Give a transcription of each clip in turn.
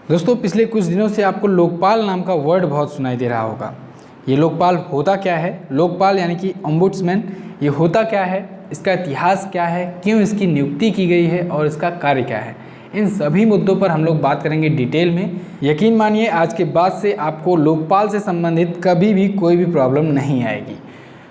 दोस्तों पिछले कुछ दिनों से आपको लोकपाल नाम का वर्ड बहुत सुनाई दे रहा होगा। ये लोकपाल होता क्या है, लोकपाल यानी कि ओम्बुड्समैन ये होता क्या है, इसका इतिहास क्या है, क्यों इसकी नियुक्ति की गई है और इसका कार्य क्या है, इन सभी मुद्दों पर हम लोग बात करेंगे डिटेल में। यकीन मानिए आज के बाद से आपको लोकपाल से संबंधित कभी भी कोई भी प्रॉब्लम नहीं आएगी।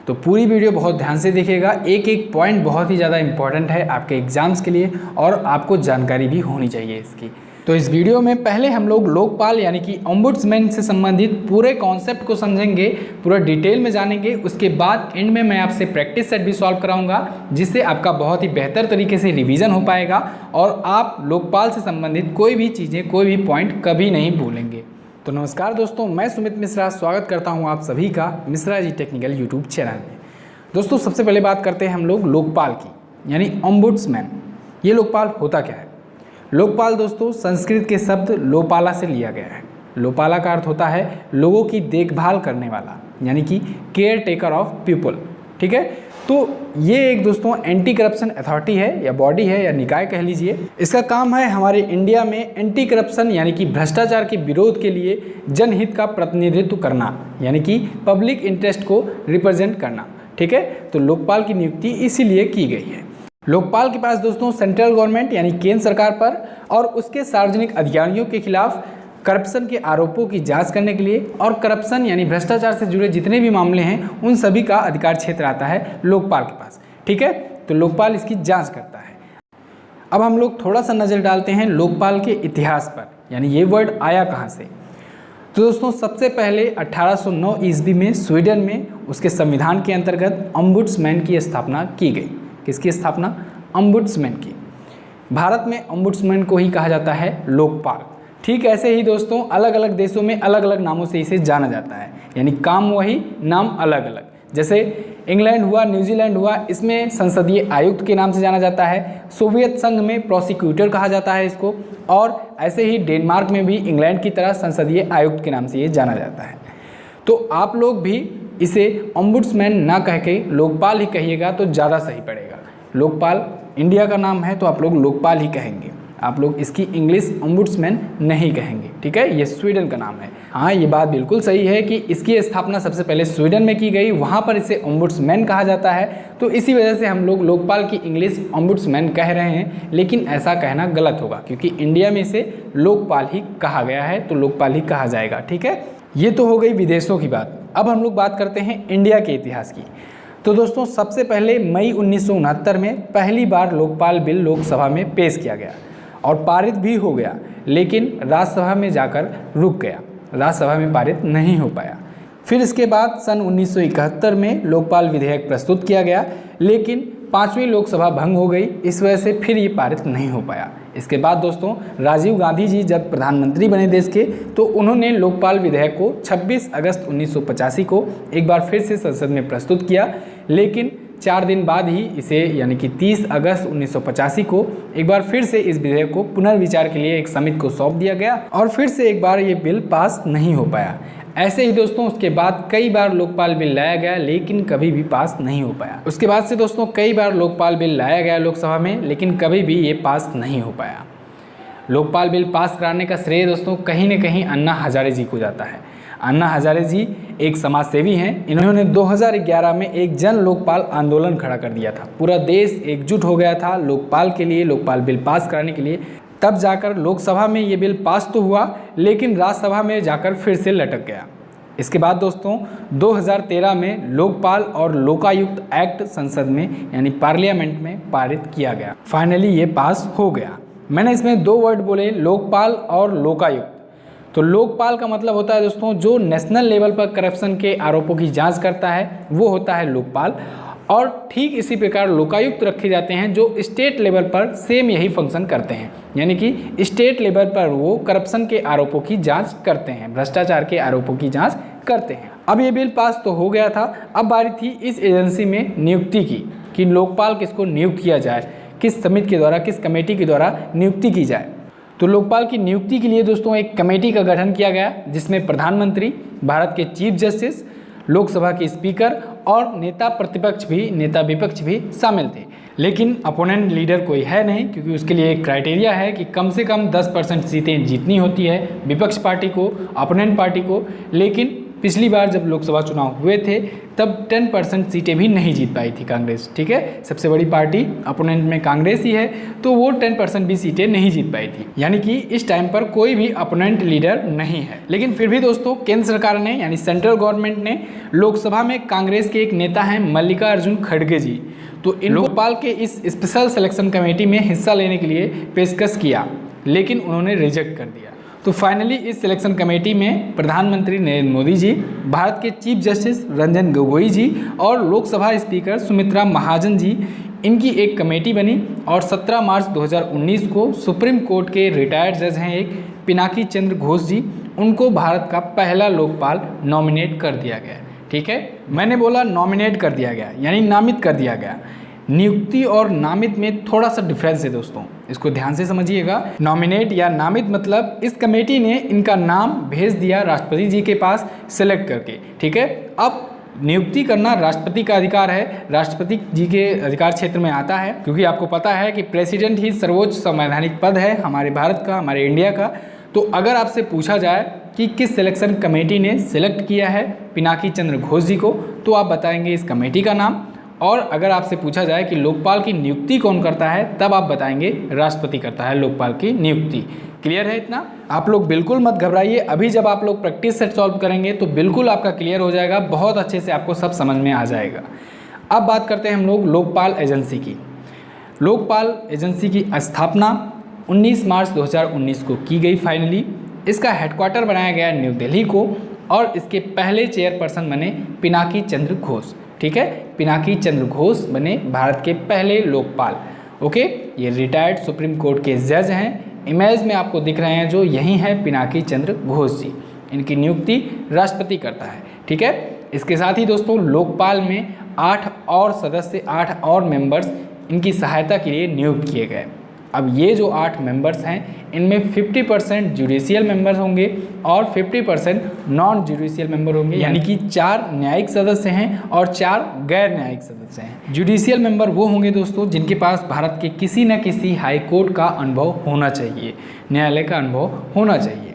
तो पूरी वीडियो बहुत ध्यान से देखिएगा, एक एक पॉइंट बहुत ही ज़्यादा इंपॉर्टेंट है आपके एग्जाम्स के लिए और आपको जानकारी भी होनी चाहिए इसकी। तो इस वीडियो में पहले हम लोग लोकपाल यानी कि ओम्बुड्समैन से संबंधित पूरे कॉन्सेप्ट को समझेंगे, पूरा डिटेल में जानेंगे। उसके बाद एंड में मैं आपसे प्रैक्टिस सेट भी सॉल्व कराऊंगा, जिससे आपका बहुत ही बेहतर तरीके से रिवीजन हो पाएगा और आप लोकपाल से संबंधित कोई भी चीज़ें, कोई भी पॉइंट कभी नहीं भूलेंगे। तो नमस्कार दोस्तों, मैं सुमित मिश्रा स्वागत करता हूँ आप सभी का Mishra ji technical YouTube channel में। दोस्तों सबसे पहले बात करते हैं हम लोग लोकपाल की, यानी ओम्बुड्समैन। ये लोकपाल होता क्या है? लोकपाल दोस्तों संस्कृत के शब्द लोपाला से लिया गया है। लोपाला का अर्थ होता है लोगों की देखभाल करने वाला, यानी कि केयर टेकर ऑफ पीपल। ठीक है, तो ये एक दोस्तों एंटी करप्शन अथॉरिटी है या बॉडी है या निकाय कह लीजिए। इसका काम है हमारे इंडिया में एंटी करप्शन यानी कि भ्रष्टाचार के विरोध के लिए जनहित का प्रतिनिधित्व करना, यानी कि पब्लिक इंटरेस्ट को रिप्रेजेंट करना। ठीक है, तो लोकपाल की नियुक्ति इसीलिए की गई है। लोकपाल के पास दोस्तों सेंट्रल गवर्नमेंट यानी केंद्र सरकार पर और उसके सार्वजनिक अधिकारियों के खिलाफ करप्शन के आरोपों की जांच करने के लिए और करप्शन यानी भ्रष्टाचार से जुड़े जितने भी मामले हैं उन सभी का अधिकार क्षेत्र आता है लोकपाल के पास। ठीक है, तो लोकपाल इसकी जांच करता है। अब हम लोग थोड़ा सा नज़र डालते हैं लोकपाल के इतिहास पर, यानी ये वर्ड आया कहाँ से। तो दोस्तों सबसे पहले 1809 ईस्वी में स्वीडन में उसके संविधान के अंतर्गत ओम्बुड्समैन की स्थापना की गई। किसकी स्थापना? ओम्बुड्समैन की। भारत में ओम्बुड्समैन को ही कहा जाता है लोकपाल। ठीक ऐसे ही दोस्तों अलग अलग देशों में अलग अलग नामों से इसे जाना जाता है, यानी काम वही, नाम अलग अलग। जैसे इंग्लैंड हुआ, न्यूजीलैंड हुआ, इसमें संसदीय आयुक्त के नाम से जाना जाता है। सोवियत संघ में प्रोसिक्यूटर कहा जाता है इसको, और ऐसे ही डेनमार्क में भी इंग्लैंड की तरह संसदीय आयुक्त के नाम से ये जाना जाता है। तो आप लोग भी इसे ओम्बुड्समैन ना कह के लोकपाल ही कहिएगा तो ज़्यादा सही पड़ेगा। लोकपाल इंडिया का नाम है तो आप लोग लोकपाल ही कहेंगे, आप लोग इसकी इंग्लिश ओम्बुड्समैन नहीं कहेंगे। ठीक है, ये स्वीडन का नाम है। हाँ, ये बात बिल्कुल सही है कि इसकी स्थापना सबसे पहले स्वीडन में की गई, वहाँ पर इसे ओम्बुड्समैन कहा जाता है। तो इसी वजह से हम लोग लोकपाल की इंग्लिश ओम्बुड्समैन कह रहे हैं, लेकिन ऐसा कहना गलत होगा क्योंकि इंडिया में इसे लोकपाल ही कहा गया है, तो लोकपाल ही कहा जाएगा। ठीक है, ये तो हो गई विदेशों की बात। अब हम लोग बात करते हैं इंडिया के इतिहास की। तो दोस्तों सबसे पहले मई 1969 में पहली बार लोकपाल बिल लोकसभा में पेश किया गया और पारित भी हो गया, लेकिन राज्यसभा में जाकर रुक गया, राज्यसभा में पारित नहीं हो पाया। फिर इसके बाद सन 1971 में लोकपाल विधेयक प्रस्तुत किया गया, लेकिन 5वीं लोकसभा भंग हो गई, इस वजह से फिर ये पारित नहीं हो पाया। इसके बाद दोस्तों राजीव गांधी जी जब प्रधानमंत्री बने देश के, तो उन्होंने लोकपाल विधेयक को 26 अगस्त 1985 को एक बार फिर से संसद में प्रस्तुत किया, लेकिन 4 दिन बाद ही इसे यानी कि 30 अगस्त 1985 को एक बार फिर से इस विधेयक को पुनर्विचार के लिए एक समिति को सौंप दिया गया और फिर से एक बार ये बिल पास नहीं हो पाया। ऐसे ही दोस्तों उसके बाद कई बार लोकपाल बिल लाया गया, लेकिन कभी भी पास नहीं हो पाया। उसके बाद से दोस्तों कई बार लोकपाल बिल लाया गया लोकसभा में, लेकिन कभी भी ये पास नहीं हो पाया। लोकपाल बिल पास कराने का श्रेय दोस्तों कहीं न कहीं अन्ना हजारे जी को जाता है। अन्ना हजारे जी एक समाज सेवी हैं। इन्होंने 2011 में एक जन लोकपाल आंदोलन खड़ा कर दिया था। पूरा देश एकजुट हो गया था लोकपाल के लिए, लोकपाल बिल पास कराने के लिए। तब जाकर लोकसभा में ये बिल पास तो हुआ, लेकिन राज्यसभा में जाकर फिर से लटक गया। इसके बाद दोस्तों 2013 में लोकपाल और लोकायुक्त एक्ट संसद में यानी पार्लियामेंट में पारित किया गया। फाइनली ये पास हो गया। मैंने इसमें 2 वर्ड बोले, लोकपाल और लोकायुक्त। तो लोकपाल का मतलब होता है दोस्तों जो नेशनल लेवल पर करप्शन के आरोपों की जांच करता है, वो होता है लोकपाल। और ठीक इसी प्रकार लोकायुक्त रखे जाते हैं जो स्टेट लेवल पर सेम यही फंक्शन करते हैं, यानी कि स्टेट लेवल पर वो करप्शन के आरोपों की जांच करते हैं, भ्रष्टाचार के आरोपों की जांच करते हैं। अब ये बिल पास तो हो गया था, अब बारी थी इस एजेंसी में नियुक्ति की कि लोकपाल किसको नियुक्त किया जाए, किस समिति के द्वारा, किस कमेटी के द्वारा नियुक्ति की जाए। तो लोकपाल की नियुक्ति के लिए दोस्तों एक कमेटी का गठन किया गया, जिसमें प्रधानमंत्री, भारत के चीफ जस्टिस, लोकसभा के स्पीकर और नेता प्रतिपक्ष भी, नेता विपक्ष भी शामिल थे। लेकिन अपोनेंट लीडर कोई है नहीं, क्योंकि उसके लिए एक क्राइटेरिया है कि कम से कम 10% सीटें जीतनी होती है विपक्ष पार्टी को, अपोनेंट पार्टी को। लेकिन पिछली बार जब लोकसभा चुनाव हुए थे तब 10% सीटें भी नहीं जीत पाई थी कांग्रेस, ठीक है। सबसे बड़ी पार्टी अपोनेंट में कांग्रेस ही है, तो वो 10% भी सीटें नहीं जीत पाई थी, यानी कि इस टाइम पर कोई भी अपोनेंट लीडर नहीं है। लेकिन फिर भी दोस्तों केंद्र सरकार ने यानी सेंट्रल गवर्नमेंट ने लोकसभा में कांग्रेस के एक नेता हैं मल्लिकार्जुन खड़गे जी, तो इन लोकपाल के इस स्पेशल सिलेक्शन कमेटी में हिस्सा लेने के लिए पेशकश किया, लेकिन उन्होंने रिजेक्ट कर दिया। तो फाइनली इस सिलेक्शन कमेटी में प्रधानमंत्री नरेंद्र मोदी जी, भारत के चीफ जस्टिस रंजन गोगोई जी और लोकसभा स्पीकर सुमित्रा महाजन जी, इनकी एक कमेटी बनी और 17 मार्च 2019 को सुप्रीम कोर्ट के रिटायर्ड जज हैं एक पिनाकी चंद्र घोष जी, उनको भारत का पहला लोकपाल नॉमिनेट कर दिया गया। ठीक है, मैंने बोला नॉमिनेट कर दिया गया यानी नामित कर दिया गया। नियुक्ति और नामित में थोड़ा सा डिफरेंस है दोस्तों, इसको ध्यान से समझिएगा। नॉमिनेट या नामित मतलब इस कमेटी ने इनका नाम भेज दिया राष्ट्रपति जी के पास सेलेक्ट करके, ठीक है। अब नियुक्ति करना राष्ट्रपति का अधिकार है, राष्ट्रपति जी के अधिकार क्षेत्र में आता है, क्योंकि आपको पता है कि प्रेसिडेंट ही सर्वोच्च संवैधानिक पद है हमारे भारत का, हमारे इंडिया का। तो अगर आपसे पूछा जाए कि किस सिलेक्शन कमेटी ने सिलेक्ट किया है पिनाकी चंद्र घोष जी को, तो आप बताएंगे इस कमेटी का नाम। और अगर आपसे पूछा जाए कि लोकपाल की नियुक्ति कौन करता है, तब आप बताएंगे राष्ट्रपति करता है लोकपाल की नियुक्ति। क्लियर है इतना? आप लोग बिल्कुल मत घबराइए, अभी जब आप लोग प्रैक्टिस सेट सॉल्व करेंगे तो बिल्कुल आपका क्लियर हो जाएगा, बहुत अच्छे से आपको सब समझ में आ जाएगा। अब बात करते हैं हम लोग लोकपाल एजेंसी की। लोकपाल एजेंसी की स्थापना 19 मार्च 2019 को की गई फाइनली। इसका हेडक्वार्टर बनाया गया न्यू दिल्ली को और इसके पहले चेयरपर्सन बने पिनाकी चंद्र घोष। ठीक है, पिनाकी चंद्र घोष बने भारत के पहले लोकपाल। ओके, ये रिटायर्ड सुप्रीम कोर्ट के जज हैं। इमेज में आपको दिख रहे हैं जो यही है पिनाकी चंद्र घोष जी, इनकी नियुक्ति राष्ट्रपति करता है। ठीक है, इसके साथ ही दोस्तों लोकपाल में 8 और सदस्य, 8 और मेंबर्स इनकी सहायता के लिए नियुक्त किए गए। अब ये जो 8 मेंबर्स हैं इनमें 50% जुडिशियल मेंबर्स होंगे और 50% नॉन जुडिशियल मेंबर होंगे, यानी कि 4 न्यायिक सदस्य हैं और 4 गैर न्यायिक सदस्य हैं। जुडिशियल मेंबर वो होंगे दोस्तों जिनके पास भारत के किसी न किसी हाई कोर्ट का अनुभव होना चाहिए, न्यायालय का अनुभव होना चाहिए।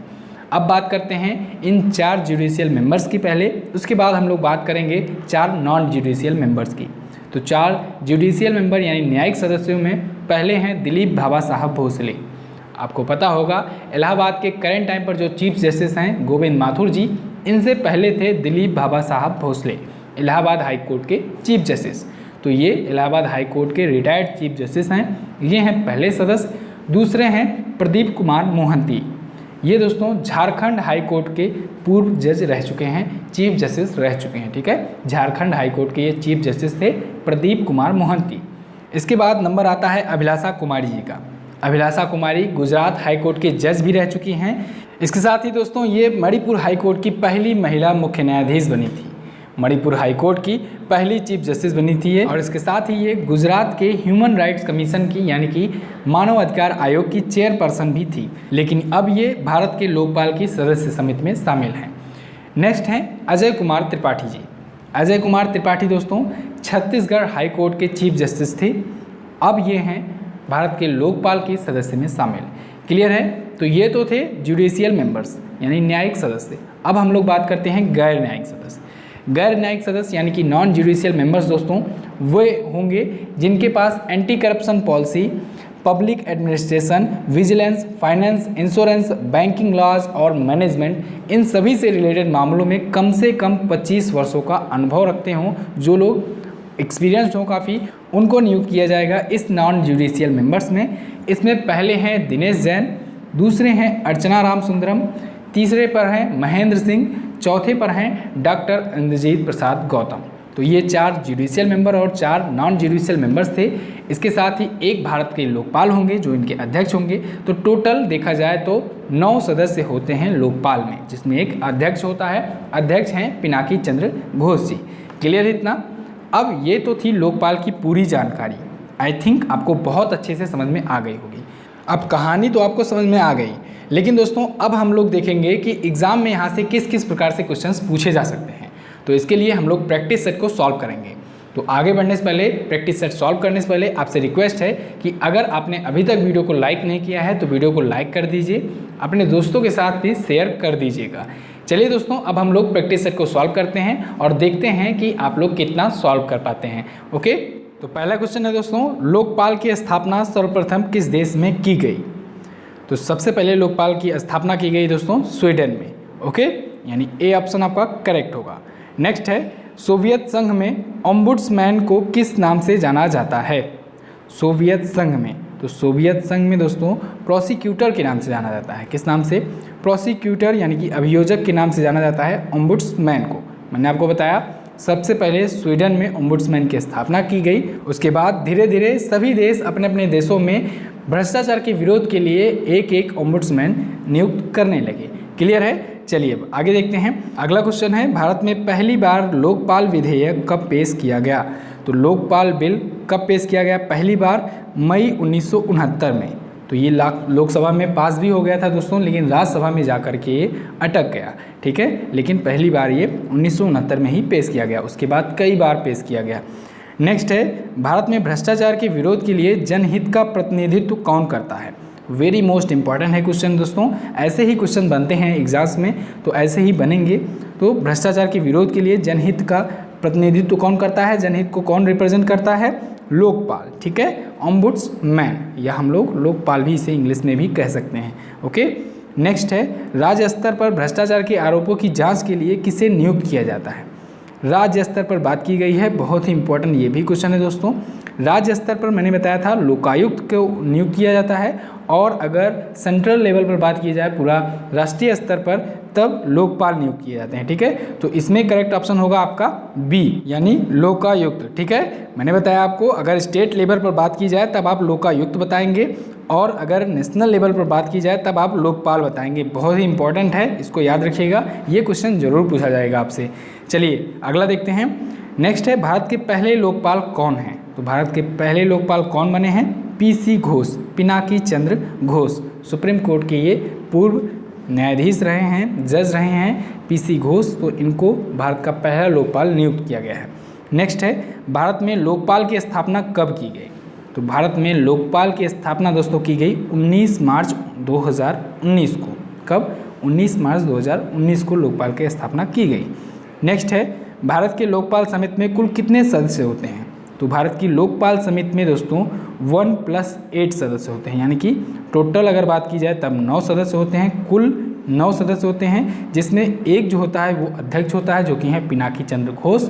अब बात करते हैं इन 4 जुडिशियल मेंबर्स की पहले, उसके बाद हम लोग बात करेंगे 4 नॉन जुडिशियल मेंबर्स की। तो 4 जुडिशियल मेंबर यानी न्यायिक सदस्यों में पहले हैं दिलीप बाबा साहब भोसले। आपको पता होगा इलाहाबाद के करंट टाइम पर जो चीफ जस्टिस हैं गोविंद माथुर जी, इनसे पहले थे दिलीप बाबा साहब भोसले, इलाहाबाद हाई कोर्ट के चीफ जस्टिस। तो ये इलाहाबाद हाई कोर्ट के रिटायर्ड चीफ जस्टिस हैं, ये हैं पहले सदस्य। दूसरे हैं प्रदीप कुमार मोहंती, ये दोस्तों झारखंड हाई कोर्ट के पूर्व जज रह चुके हैं, चीफ जस्टिस रह चुके हैं। ठीक है, झारखंड हाई कोर्ट के ये चीफ जस्टिस थे प्रदीप कुमार मोहंती। इसके बाद नंबर आता है अभिलाषा कुमारी जी का। अभिलाषा कुमारी गुजरात हाई कोर्ट के जज भी रह चुकी हैं। इसके साथ ही दोस्तों ये मणिपुर हाई कोर्ट की पहली महिला मुख्य न्यायाधीश बनी थी, मणिपुर हाई कोर्ट की पहली चीफ जस्टिस बनी थी ये। और इसके साथ ही ये गुजरात के ह्यूमन राइट्स कमीशन की यानी कि मानव अधिकार आयोग की चेयरपर्सन भी थी, लेकिन अब ये भारत के लोकपाल की सदस्य समिति में शामिल हैं। नेक्स्ट हैं अजय कुमार त्रिपाठी जी। अजय कुमार त्रिपाठी दोस्तों छत्तीसगढ़ हाई कोर्ट के चीफ जस्टिस थे, अब ये हैं भारत के लोकपाल की सदस्य में शामिल। क्लियर है? तो ये तो थे जुडिशियल मेंबर्स यानी न्यायिक सदस्य। अब हम लोग बात करते हैं गैर न्यायिक सदस्य। गैर न्यायिक सदस्य यानी कि नॉन जुडिशियल मेंबर्स दोस्तों वे होंगे जिनके पास anti corruption policy, public administration, vigilance, finance, insurance, banking laws और मैनेजमेंट, इन सभी से रिलेटेड मामलों में कम से कम 25 वर्षों का अनुभव रखते हों। जो लोग एक्सपीरियंस्ड हों काफ़ी, उनको नियुक्त किया जाएगा इस नॉन जुडिशियल मेंबर्स में। इसमें पहले हैं दिनेश जैन, दूसरे हैं अर्चना राम सुंदरम, तीसरे पर हैं महेंद्र सिंह, चौथे पर हैं डॉक्टर इंद्रजीत प्रसाद गौतम। तो ये 4 जुडिशियल मेंबर और 4 नॉन जुडिशियल मेंबर्स थे। इसके साथ ही एक भारत के लोकपाल होंगे जो इनके अध्यक्ष होंगे। तो टोटल देखा जाए तो 9 सदस्य होते हैं लोकपाल में, जिसमें एक अध्यक्ष होता है। अध्यक्ष हैं पिनाकी चंद्र घोष जी। क्लियर है इतना? अब ये तो थी लोकपाल की पूरी जानकारी। आई थिंक आपको बहुत अच्छे से समझ में आ गई होगी। अब कहानी तो आपको समझ में आ गई, लेकिन दोस्तों अब हम लोग देखेंगे कि एग्ज़ाम में यहाँ से किस किस प्रकार से क्वेश्चंस पूछे जा सकते हैं। तो इसके लिए हम लोग प्रैक्टिस सेट को सॉल्व करेंगे। तो तो आगे बढ़ने से पहले, प्रैक्टिस सेट सॉल्व करने से पहले आपसे रिक्वेस्ट है कि अगर आपने अभी तक वीडियो को लाइक नहीं किया है तो वीडियो को लाइक कर दीजिए, अपने दोस्तों के साथ भी शेयर कर दीजिएगा। चलिए दोस्तों, अब हम लोग प्रैक्टिस सेट को सॉल्व करते हैं और देखते हैं कि आप लोग कितना सॉल्व कर पाते हैं। ओके, तो पहला क्वेश्चन है दोस्तों, लोकपाल की स्थापना सर्वप्रथम किस देश में की गई? तो सबसे पहले लोकपाल की स्थापना की गई दोस्तों स्वीडन में। ओके, यानी ए ऑप्शन आपका करेक्ट होगा। नेक्स्ट है, सोवियत संघ में ओम्बुड्समैन को किस नाम से जाना जाता है? सोवियत संघ में, तो सोवियत संघ में दोस्तों प्रोसिक्यूटर के नाम से जाना जाता है। किस नाम से? प्रोसिक्यूटर, यानी कि अभियोजक के नाम से जाना जाता है ओम्बुड्समैन को। मैंने आपको बताया सबसे पहले स्वीडन में ओम्बुड्समैन की स्थापना की गई, उसके बाद धीरे धीरे सभी देश अपने अपने देशों में भ्रष्टाचार के विरोध के लिए एक एक ओम्बुड्समैन नियुक्त करने लगे। क्लियर है? चलिए अब आगे देखते हैं। अगला क्वेश्चन है, भारत में पहली बार लोकपाल विधेयक कब पेश किया गया? तो लोकपाल बिल कब पेश किया गया? पहली बार मई 1969 में। तो ये लोकसभा में पास भी हो गया था दोस्तों, लेकिन राज्यसभा में जाकर के ये अटक गया। ठीक है, लेकिन पहली बार ये 1969 में ही पेश किया गया, उसके बाद कई बार पेश किया गया। नेक्स्ट है, भारत में भ्रष्टाचार के विरोध के लिए जनहित का प्रतिनिधित्व कौन करता है? वेरी मोस्ट इंपॉर्टेंट है क्वेश्चन दोस्तों, ऐसे ही क्वेश्चन बनते हैं एग्जाम्स में, तो ऐसे ही बनेंगे। तो भ्रष्टाचार के विरोध के लिए जनहित का प्रतिनिधित्व कौन करता है? जनहित को कौन रिप्रेजेंट करता है? लोकपाल। ठीक है, ओम्बुड्समैन, या हम लोग लोकपाल भी इसे इंग्लिश में भी कह सकते हैं। ओके, नेक्स्ट है, राज्य स्तर पर भ्रष्टाचार के आरोपों की जांच के लिए किसे नियुक्त किया जाता है? राज्य स्तर पर बात की गई है, बहुत ही इंपॉर्टेंट ये भी क्वेश्चन है दोस्तों। राज्य स्तर पर मैंने बताया था लोकायुक्त को नियुक्त किया जाता है, और अगर सेंट्रल लेवल पर बात की जाए पूरा राष्ट्रीय स्तर पर, तब लोकपाल नियुक्त किए जाते हैं। ठीक है, तो इसमें करेक्ट ऑप्शन होगा आपका बी, यानी लोकायुक्त। ठीक है, मैंने बताया आपको अगर स्टेट लेवल पर बात की जाए तब आप लोकायुक्त बताएंगे, और अगर नेशनल लेवल पर बात की जाए तब आप लोकपाल बताएंगे। बहुत ही इंपॉर्टेंट है, इसको याद रखिएगा, ये क्वेश्चन जरूर पूछा जाएगा आपसे। चलिए अगला देखते हैं। नेक्स्ट है, भारत के पहले लोकपाल कौन हैं? तो भारत के पहले लोकपाल कौन बने हैं? PC Ghosh, Pinaki Chandra Ghosh. Supreme court के ये पूर्व न्यायाधीश रहे हैं, जज रहे हैं पीसी घोष, तो इनको भारत का पहला लोकपाल नियुक्त किया गया है। नेक्स्ट है, भारत में लोकपाल की स्थापना कब की गई? तो भारत में लोकपाल की स्थापना दोस्तों की गई 19 मार्च 2019 को। कब? 19 मार्च 2019 को लोकपाल की स्थापना की गई। नेक्स्ट है, भारत के लोकपाल समिति में कुल कितने सदस्य होते हैं? तो भारत की लोकपाल समिति में दोस्तों 1+8 सदस्य होते हैं, यानी कि टोटल अगर बात की जाए तब 9 सदस्य होते हैं, कुल 9 सदस्य होते हैं, जिसमें एक जो होता है वो अध्यक्ष होता है, जो कि है पिनाकी चंद्र घोष,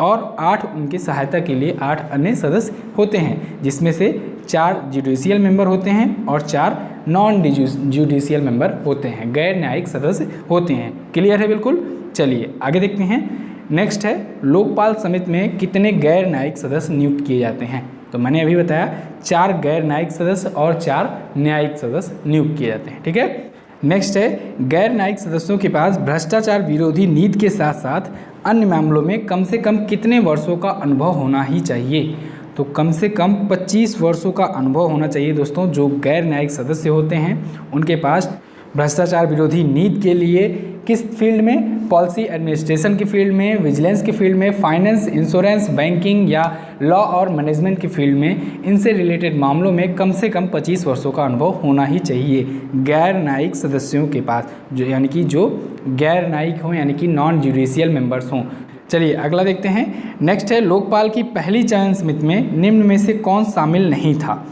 और 8 उनकी सहायता के लिए 8 अन्य सदस्य होते हैं, जिसमें से 4 जुडिशियल मेंबर होते हैं और 4 नॉन जुडिशियल मेंबर होते हैं, गैर न्यायिक सदस्य होते हैं। क्लियर है बिल्कुल? चलिए आगे देखते हैं। नेक्स्ट है, लोकपाल समिति में कितने गैर न्यायिक सदस्य नियुक्त किए जाते हैं? तो मैंने अभी बताया 4 गैर न्यायिक सदस्य और 4 न्यायिक सदस्य नियुक्त किए जाते हैं। ठीक है, नेक्स्ट है, गैर न्यायिक सदस्यों के पास भ्रष्टाचार विरोधी नीति के साथ साथ अन्य मामलों में कम से कम कितने वर्षों का अनुभव होना ही चाहिए? तो कम से कम 25 वर्षों का अनुभव होना चाहिए दोस्तों। जो गैर न्यायिक सदस्य होते हैं उनके पास भ्रष्टाचार विरोधी नीति के लिए किस फील्ड में? पॉलिसी एडमिनिस्ट्रेशन की फील्ड में, विजिलेंस की फील्ड में, फाइनेंस, इंश्योरेंस, बैंकिंग या लॉ और मैनेजमेंट की फील्ड में, इनसे रिलेटेड मामलों में कम से कम 25 वर्षों का अनुभव होना ही चाहिए गैर न्यायिक सदस्यों के पास, जो यानी कि जो गैर न्यायिक हों, यानी कि नॉन जुडिशियल मेंबर्स हों। चलिए अगला देखते हैं। नेक्स्ट है, लोकपाल की पहली चयन समिति में निम्न में से कौन शामिल नहीं था?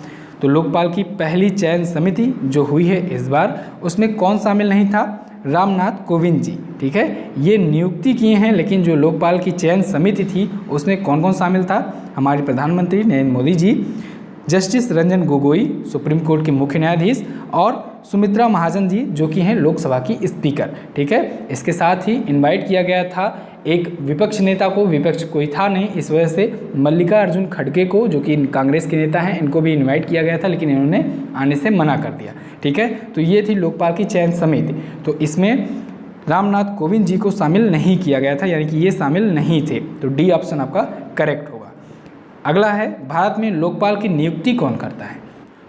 तो लोकपाल की पहली चयन समिति जो हुई है इस बार, उसमें कौन शामिल नहीं था? रामनाथ कोविंद जी। ठीक है, ये नियुक्ति किए हैं, लेकिन जो लोकपाल की चयन समिति थी उसमें कौन कौन शामिल था? हमारे प्रधानमंत्री Narendra Modi ji, justice Ranjan Gogoi supreme court के मुख्य न्यायाधीश, और सुमित्रा महाजन जी जो कि हैं लोकसभा की स्पीकर। ठीक है, इसके साथ ही इनवाइट किया गया था एक विपक्ष नेता को, विपक्ष कोई था नहीं, इस वजह से मल्लिकार्जुन खड़गे को, जो कि कांग्रेस के नेता हैं, इनको भी इनवाइट किया गया था, लेकिन इन्होंने आने से मना कर दिया। ठीक है, तो ये थी लोकपाल की चयन समिति। तो इसमें रामनाथ कोविंद जी को शामिल नहीं किया गया था, यानी कि ये शामिल नहीं थे। तो डी ऑप्शन आपका करेक्ट होगा। अगला है, भारत में लोकपाल की नियुक्ति कौन करता है?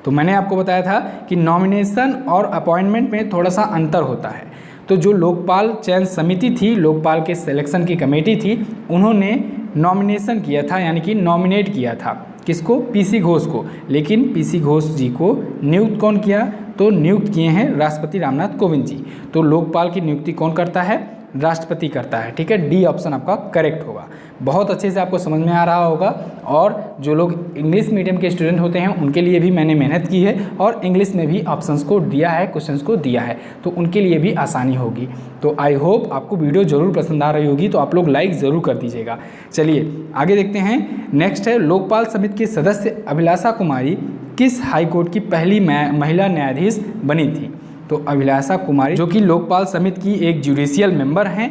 तो मैंने आपको बताया था कि नॉमिनेशन और अपॉइंटमेंट में थोड़ा सा अंतर होता है। तो जो लोकपाल चयन समिति थी, लोकपाल के सिलेक्शन की कमेटी थी, उन्होंने नॉमिनेशन किया था, यानी कि नॉमिनेट किया था किसको, पीसी घोष को। लेकिन पीसी घोष जी को नियुक्त कौन किया, तो नियुक्त किए हैं राष्ट्रपति रामनाथ कोविंद जी। तो लोकपाल की नियुक्ति कौन करता है, राष्ट्रपति करता है। ठीक है, डी ऑप्शन आपका करेक्ट होगा। बहुत अच्छे से आपको समझ में आ रहा होगा। और जो लोग इंग्लिश मीडियम के स्टूडेंट होते हैं उनके लिए भी मैंने मेहनत की है और इंग्लिश में भी ऑप्शंस को दिया है, क्वेश्चंस को दिया है, तो उनके लिए भी आसानी होगी। तो आई होप आपको वीडियो ज़रूर पसंद आ रही होगी, तो आप लोग लाइक ज़रूर कर दीजिएगा। चलिए आगे देखते हैं। नेक्स्ट है, लोकपाल समिति की सदस्य अभिलाषा कुमारी किस हाईकोर्ट की पहली महिला न्यायाधीश बनी थी। तो अभिलाषा कुमारी जो कि लोकपाल समिति की एक जुडिशियल मेंबर हैं,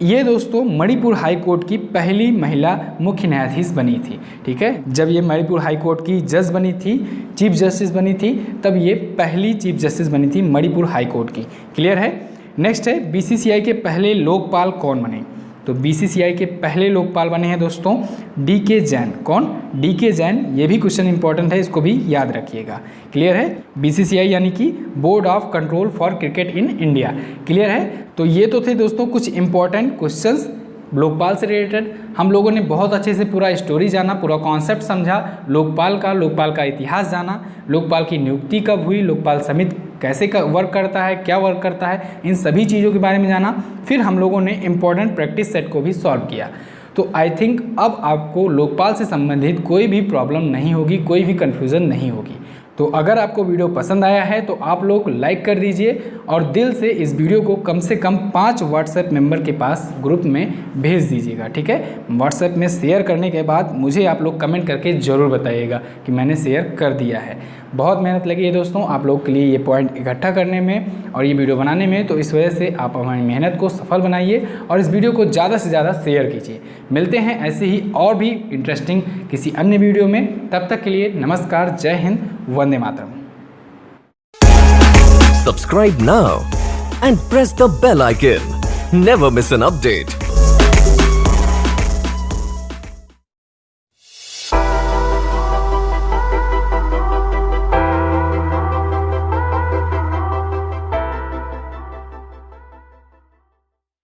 ये दोस्तों मणिपुर हाई कोर्ट की पहली महिला मुख्य न्यायाधीश बनी थी। ठीक है, जब ये मणिपुर हाई कोर्ट की जज बनी थी, चीफ जस्टिस बनी थी, तब ये पहली चीफ जस्टिस बनी थी मणिपुर हाई कोर्ट की। क्लियर है। नेक्स्ट है, बीसीसीआई के पहले लोकपाल कौन बने। तो बीसीसीआई के पहले लोकपाल बने हैं दोस्तों डीके जैन। कौन, डीके जैन। ये भी क्वेश्चन इंपॉर्टेंट है, इसको भी याद रखिएगा। क्लियर है। बीसीसीआई यानी कि board of control for cricket in India. Clear है। तो ये तो थे दोस्तों कुछ इंपॉर्टेंट क्वेश्चंस लोकपाल से रिलेटेड। हम लोगों ने बहुत अच्छे से पूरा स्टोरी जाना, पूरा कॉन्सेप्ट समझा, लोकपाल का इतिहास जाना, लोकपाल की नियुक्ति कब हुई, लोकपाल समिति कैसे वर्क करता है, क्या वर्क करता है, इन सभी चीज़ों के बारे में जाना। फिर हम लोगों ने इंपॉर्टेंट प्रैक्टिस सेट को भी सॉल्व किया। तो आई थिंक अब आपको लोकपाल से संबंधित कोई भी प्रॉब्लम नहीं होगी, कोई भी कन्फ्यूज़न नहीं होगी। तो अगर आपको वीडियो पसंद आया है तो आप लोग लाइक कर दीजिए और दिल से इस वीडियो को कम से कम 5 व्हाट्सएप मेंबर के पास ग्रुप में भेज दीजिएगा। ठीक है, व्हाट्सएप में शेयर करने के बाद मुझे आप लोग कमेंट करके ज़रूर बताइएगा कि मैंने शेयर कर दिया है। बहुत मेहनत लगी है दोस्तों आप लोग के लिए ये पॉइंट इकट्ठा करने में और ये वीडियो बनाने में, तो इस वजह से आप हमारी मेहनत को सफल बनाइए और इस वीडियो को ज़्यादा से ज़्यादा शेयर कीजिए। मिलते हैं ऐसे ही और भी इंटरेस्टिंग किसी अन्य वीडियो में। तब तक के लिए नमस्कार, जय Hind, Vande Mataram. Subscribe now and press the bell icon. Never miss an update.